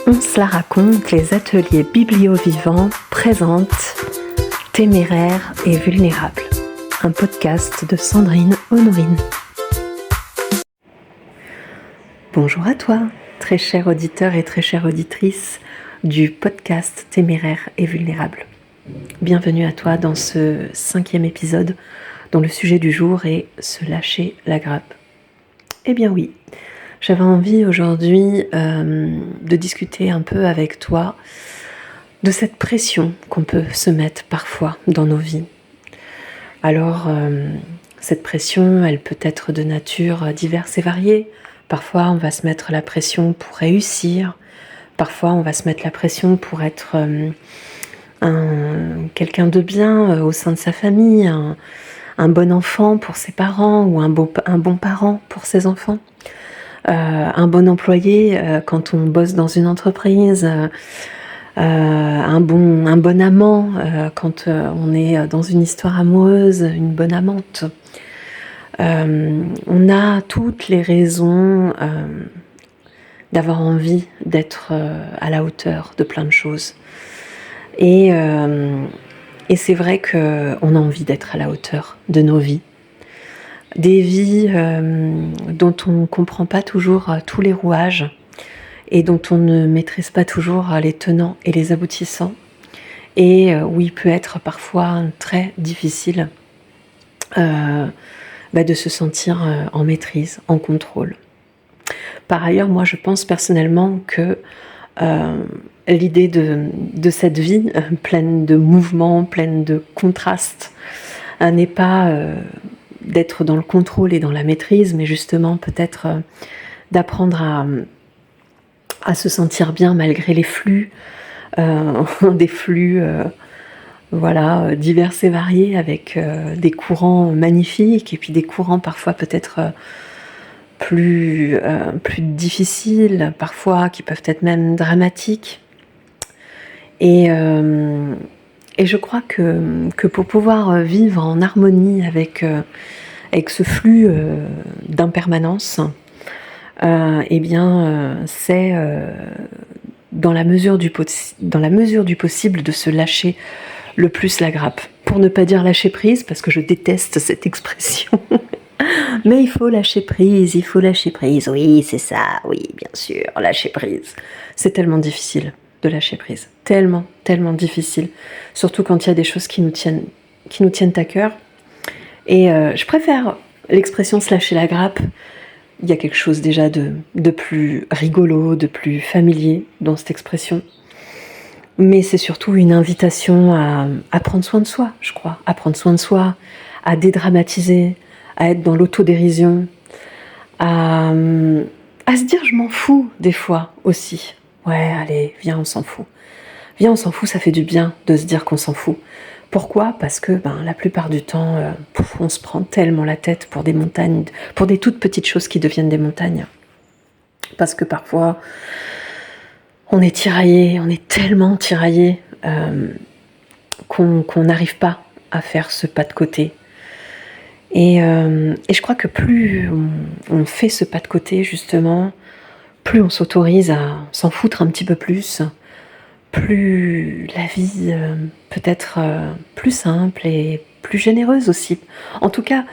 On se la raconte, les ateliers biblio-vivants présentent Téméraire et vulnérable, un podcast de Sandrine Honorine. Bonjour à toi, très cher auditeur et très chère auditrice du podcast Téméraire et vulnérable. Bienvenue à toi dans ce 5e épisode dont le sujet du jour est se lâcher la grappe. Eh bien oui, j'avais envie aujourd'hui de discuter un peu avec toi de cette pression qu'on peut se mettre parfois dans nos vies. Alors, cette pression, elle peut être de nature diverse et variée. Parfois, on va se mettre la pression pour réussir. Parfois, on va se mettre la pression pour être quelqu'un de bien au sein de sa famille, un bon enfant pour ses parents ou un bon parent pour ses enfants. Un bon employé quand on bosse dans une entreprise, un bon amant quand on est dans une histoire amoureuse, une bonne amante. On a toutes les raisons d'avoir envie d'être à la hauteur de plein de choses. Et c'est vrai qu'on a envie d'être à la hauteur de nos vies. Des vies dont on ne comprend pas toujours tous les rouages et dont on ne maîtrise pas toujours les tenants et les aboutissants, et où il peut être parfois très difficile de se sentir en maîtrise, en contrôle. Par ailleurs, moi je pense personnellement que l'idée de cette vie pleine de mouvements, pleine de contrastes, n'est pas d'être dans le contrôle et dans la maîtrise, mais justement peut-être d'apprendre à se sentir bien malgré les flux, des flux divers et variés, avec des courants magnifiques et puis des courants parfois peut-être plus difficiles, parfois qui peuvent être même dramatiques. Et je crois que pour pouvoir vivre en harmonie avec ce flux d'impermanence, c'est dans la mesure du possible de se lâcher le plus la grappe. Pour ne pas dire lâcher prise, parce que je déteste cette expression. Mais il faut lâcher prise, oui c'est ça, oui bien sûr, lâcher prise. C'est tellement difficile de lâcher prise, tellement difficile, surtout quand il y a des choses qui nous tiennent à cœur. Et je préfère l'expression se lâcher la grappe. Il y a quelque chose déjà de plus rigolo, de plus familier dans cette expression. Mais c'est surtout une invitation à prendre soin de soi, je crois. À prendre soin de soi, à dédramatiser, à être dans l'autodérision, à se dire je m'en fous des fois aussi. Ouais, allez, viens, on s'en fout. Viens, on s'en fout, ça fait du bien de se dire qu'on s'en fout. Pourquoi ? Parce que la plupart du temps, on se prend tellement la tête pour des montagnes, pour des toutes petites choses qui deviennent des montagnes. Parce que parfois, on est tiraillé, on est tellement tiraillé qu'on n'arrive pas à faire ce pas de côté. Et je crois que plus on fait ce pas de côté, justement, plus on s'autorise à s'en foutre un petit peu plus, plus la vie peut être plus simple et plus généreuse aussi. En tout cas,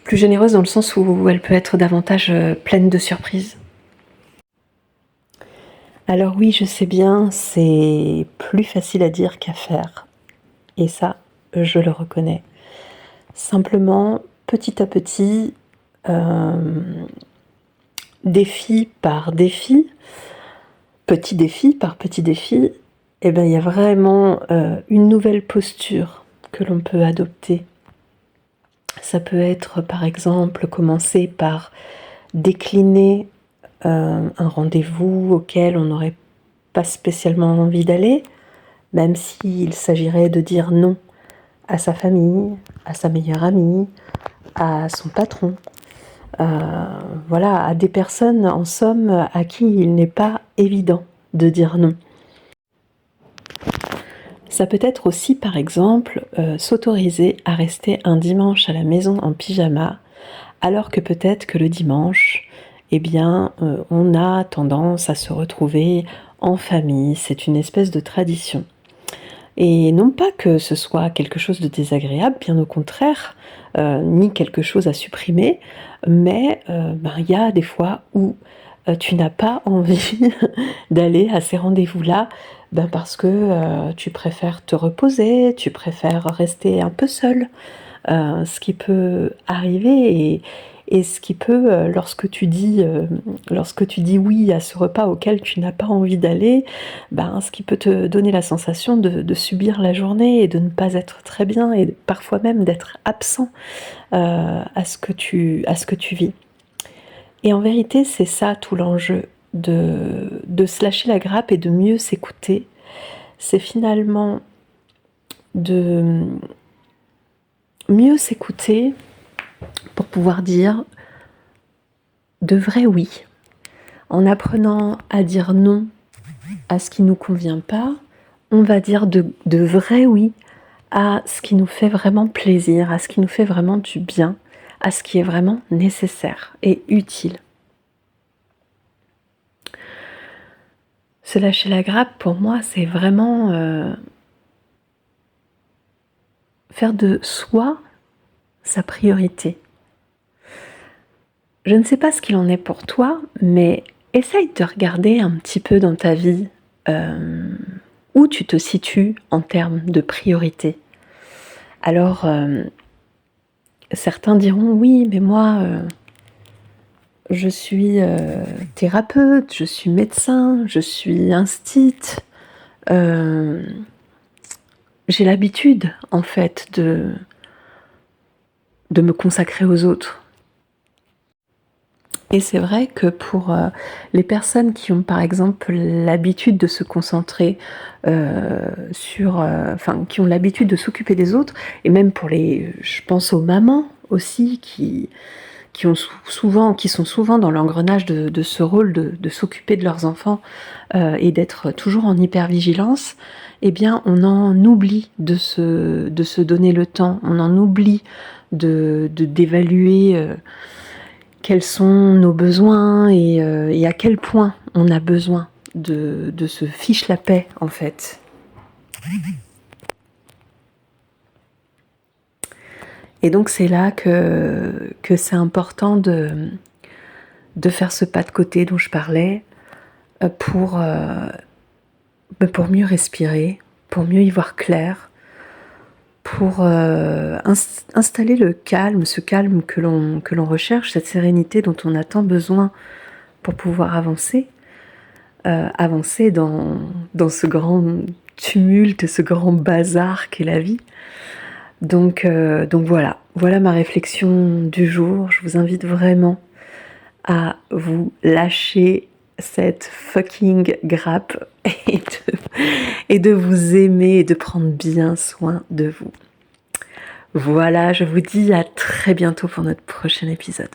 plus généreuse dans le sens où elle peut être davantage pleine de surprises. Alors oui, je sais bien, c'est plus facile à dire qu'à faire. Et ça, je le reconnais. Simplement, petit à petit, défi par défi, petit défi par petit défi, il y a vraiment une nouvelle posture que l'on peut adopter. Ça peut être, par exemple, commencer par décliner un rendez-vous auquel on n'aurait pas spécialement envie d'aller, même s'il s'agirait de dire non à sa famille, à sa meilleure amie, à son patron, à des personnes en somme à qui il n'est pas évident de dire non. Ça peut être aussi, par exemple, s'autoriser à rester un dimanche à la maison en pyjama, alors que peut-être que le dimanche, eh bien, on a tendance à se retrouver en famille. C'est une espèce de tradition. Et non pas que ce soit quelque chose de désagréable, bien au contraire, ni quelque chose à supprimer, mais il y a des fois où tu n'as pas envie d'aller à ces rendez-vous-là, parce que tu préfères te reposer, tu préfères rester un peu seul, ce qui peut arriver et ce qui peut, lorsque tu dis oui à ce repas auquel tu n'as pas envie d'aller, ce qui peut te donner la sensation de subir la journée et de ne pas être très bien et parfois même d'être absent à ce que tu vis. Et en vérité, c'est ça tout l'enjeu de se lâcher la grappe et de mieux s'écouter. C'est finalement de mieux s'écouter pour pouvoir dire de vrais oui. En apprenant à dire non à ce qui ne nous convient pas, on va dire de vrais oui à ce qui nous fait vraiment plaisir, à ce qui nous fait vraiment du bien, à ce qui est vraiment nécessaire et utile. Se lâcher la grappe, pour moi, c'est vraiment faire de soi sa priorité. Je ne sais pas ce qu'il en est pour toi, mais essaye de regarder un petit peu dans ta vie où tu te situes en termes de priorité. Alors, certains diront oui, mais moi, je suis thérapeute, je suis médecin, je suis instite. J'ai l'habitude, en fait, de me consacrer aux autres. Et c'est vrai que pour les personnes qui ont par exemple l'habitude de se concentrer qui ont l'habitude de s'occuper des autres, et même pour je pense aux mamans aussi qui sont souvent dans l'engrenage de ce rôle de s'occuper de leurs enfants et d'être toujours en hypervigilance, eh bien on en oublie de se donner le temps, on en oublie d'évaluer quels sont nos besoins et à quel point on a besoin de se fiche la paix en fait. Et donc c'est là que c'est important de faire ce pas de côté dont je parlais pour mieux respirer, pour mieux y voir clair, pour installer le calme, ce calme que l'on recherche, cette sérénité dont on a tant besoin pour pouvoir avancer dans ce grand tumulte, ce grand bazar qu'est la vie. Donc voilà ma réflexion du jour. Je vous invite vraiment à vous lâcher cette fucking grappe et de vous aimer et de prendre bien soin de vous. Voilà, je vous dis à très bientôt pour notre prochain épisode.